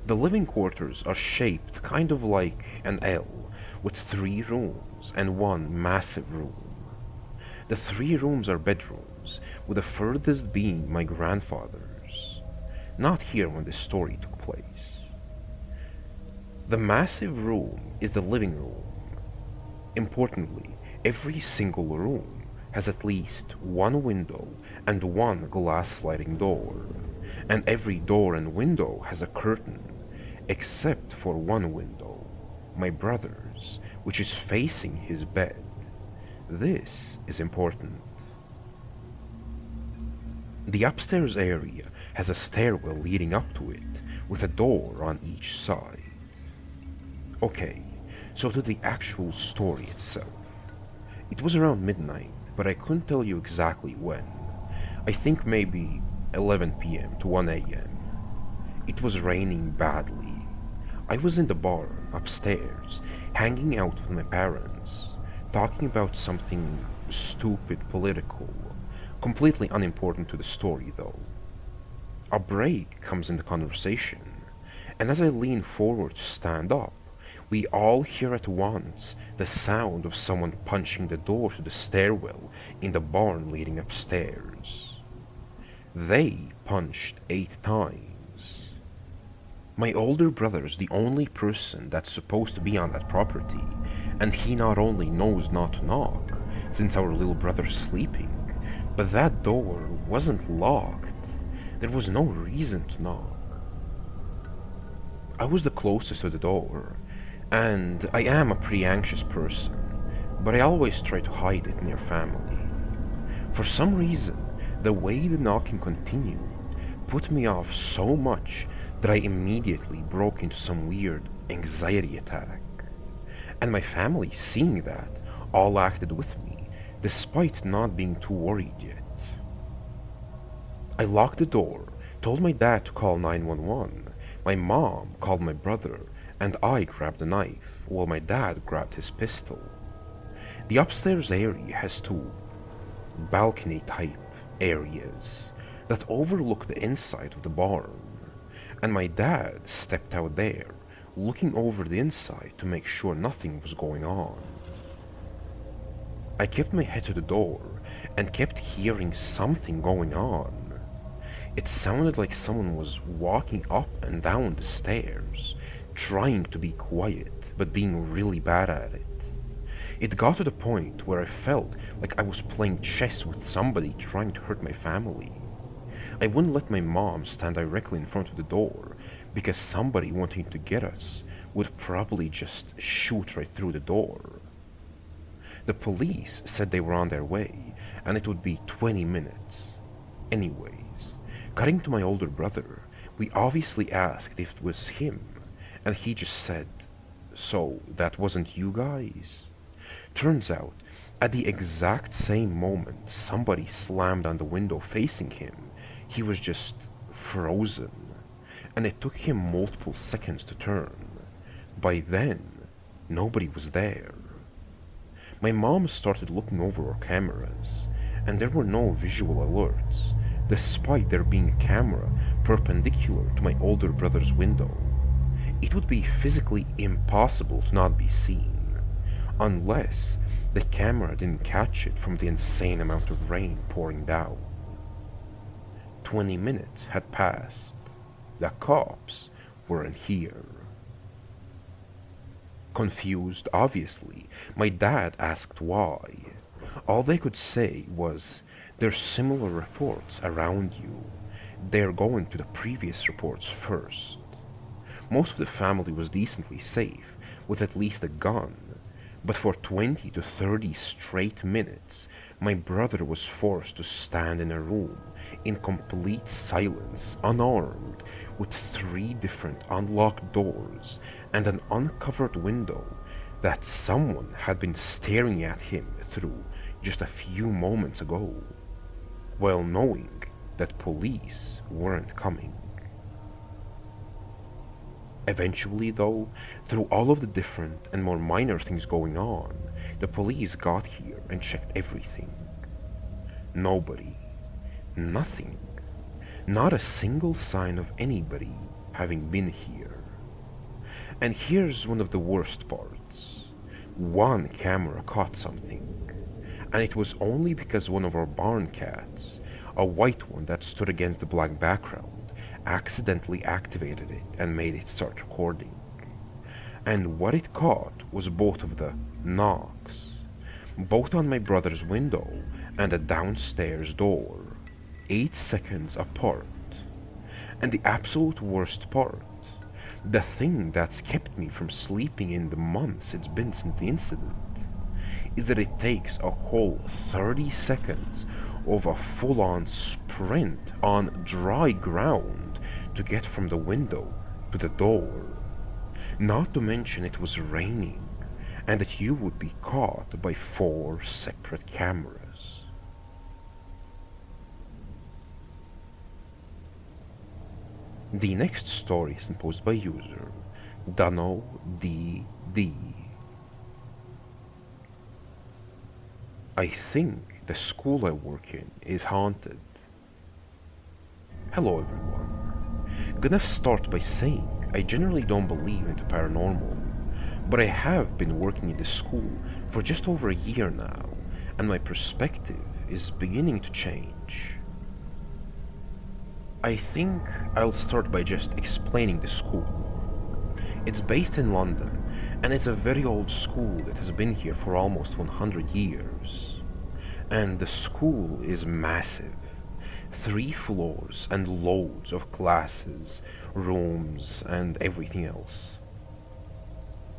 [SPEAKER 1] The living quarters are shaped kind of like an L, with 3 rooms and 1 massive room. The 3 rooms are bedrooms, with the furthest being my grandfather's, not here when this story took place. The massive room is the living room. Importantly, every single room has at least 1 window and 1 glass sliding door, and every door and window has a curtain, except for 1 window, my brother's, which is facing his bed. This is important. The upstairs area has a stairwell leading up to it, with a door on each side. Okay, so to the actual story itself. It was around midnight, but I couldn't tell you exactly when. I think maybe 11 p.m. to 1 a.m. It was raining badly. I was in the barn upstairs, hanging out with my parents, talking about something stupid political, completely unimportant to the story though. A break comes in the conversation, and as I lean forward to stand up, we all hear at once the sound of someone punching the door to the stairwell in the barn leading upstairs. They punched 8 times. My older brother's the only person that's supposed to be on that property, and he not only knows not to knock, since our little brother's sleeping, but that door wasn't locked. There was no reason to knock. I was the closest to the door, and I am a pretty anxious person, but I always try to hide it near family. For some reason, the way the knocking continued put me off so much that I immediately broke into some weird anxiety attack. And my family, seeing that, all acted with me, despite not being too worried yet. I locked the door, told my dad to call 911, my mom called my brother, and I grabbed a knife while my dad grabbed his pistol. The upstairs area has two balcony type areas that overlook the inside of the barn, and my dad stepped out there, looking over the inside to make sure nothing was going on. I kept my head to the door and kept hearing something going on. It sounded like someone was walking up and down the stairs, trying to be quiet, but being really bad at it. It got to the point where I felt like I was playing chess with somebody trying to hurt my family. I wouldn't let my mom stand directly in front of the door because somebody wanting to get us would probably just shoot right through the door. The police said they were on their way and it would be 20 minutes. Anyways, cutting to my older brother, we obviously asked if it was him, and he just said, "So that wasn't you guys?" Turns out, at the exact same moment somebody slammed on the window facing him, he was just frozen, and it took him multiple seconds to turn. By then, nobody was there. My mom started looking over our cameras, and there were no visual alerts, despite there being a camera perpendicular to my older brother's window. It would be physically impossible to not be seen, unless the camera didn't catch it from the insane amount of rain pouring down. 20 minutes had passed. The cops weren't here. Confused, obviously, my dad asked why. All they could say was, "There's similar reports around you. They're going to the previous reports first." Most of the family was decently safe, with at least a gun, but for 20 to 30 straight minutes, my brother was forced to stand in a room in complete silence, unarmed, with 3 different unlocked doors and an uncovered window that someone had been staring at him through just a few moments ago, while knowing that police weren't coming. Eventually, though, through all of the different and more minor things going on, the police got here and checked everything. Nobody, nothing, not a single sign of anybody having been here. And here's one of the worst parts. One camera caught something, and it was only because one of our barn cats, a white one that stood against the black background, accidentally activated it and made it start recording. And what it caught was both of the knocks, both on my brother's window and the downstairs door, 8 seconds apart. And the absolute worst part, the thing that's kept me from sleeping in the months it's been since the incident, is that it takes a whole 30 seconds of a full-on sprint on dry ground to get from the window to the door. Not to mention it was raining, and that you would be caught by 4 separate cameras. The next story is imposed by user Dano DD. I think the school I work in is haunted. Hello everyone. Gonna start by saying I generally don't believe in the paranormal, but I have been working in this school for just over a year now, and my perspective is beginning to change. I think I'll start by just explaining the school. It's based in London, and it's a very old school that has been here for almost 100 years. And the school is massive. 3 floors and loads of classes, rooms, and everything else.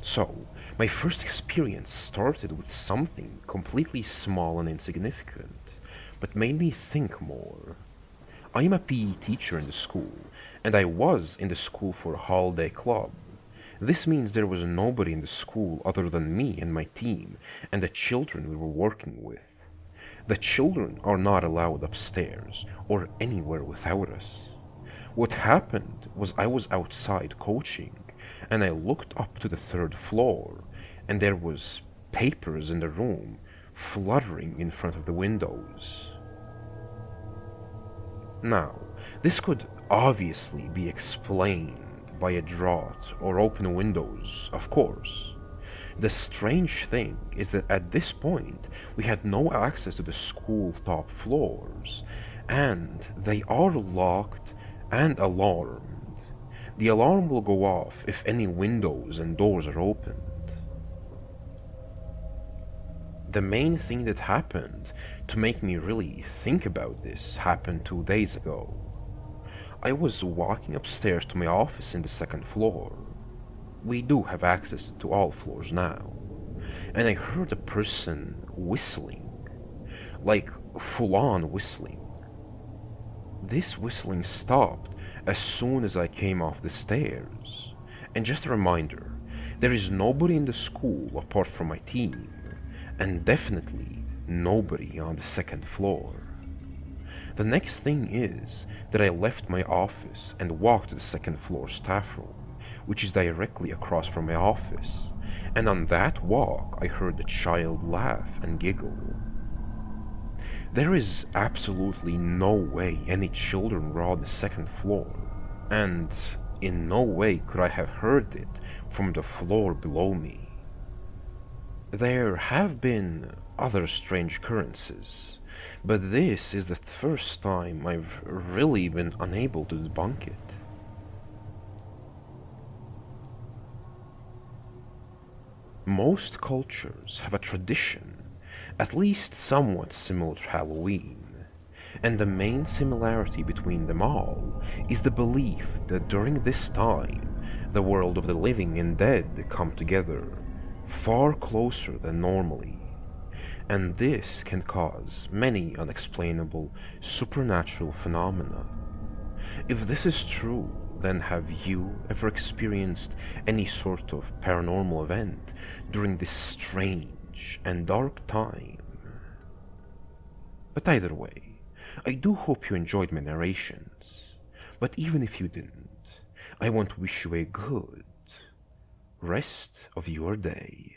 [SPEAKER 1] So, my first experience started with something completely small and insignificant, but made me think more. I am a PE teacher in the school, and I was in the school for a holiday club. This means there was nobody in the school other than me and my team and the children we were working with. The children are not allowed upstairs or anywhere without us. What happened was I was outside coaching and I looked up to the third floor and there was papers in the room fluttering in front of the windows. Now, this could obviously be explained by a draught or open windows, of course. The strange thing is that at this point we had no access to the school top floors, and they are locked and alarmed. The alarm will go off if any windows and doors are opened. The main thing that happened to make me really think about this happened 2 days ago. I was walking upstairs to my office in the second floor. We do have access to all floors now. And I heard a person whistling. Like full-on whistling. This whistling stopped as soon as I came off the stairs. And just a reminder, there is nobody in the school apart from my team, and definitely nobody on the second floor. The next thing is that I left my office and walked to the second floor staff room, which is directly across from my office, and on that walk I heard the child laugh and giggle. There is absolutely no way any children were on the second floor, and in no way could I have heard it from the floor below me. There have been other strange occurrences, but this is the first time I've really been unable to debunk it. Most cultures have a tradition, at least somewhat similar to Halloween, and the main similarity between them all is the belief that during this time the world of the living and dead come together far closer than normally, and this can cause many unexplainable supernatural phenomena. If this is true, then have you ever experienced any sort of paranormal event during this strange and dark time? But either way, I do hope you enjoyed my narrations. But even if you didn't, I want to wish you a good rest of your day.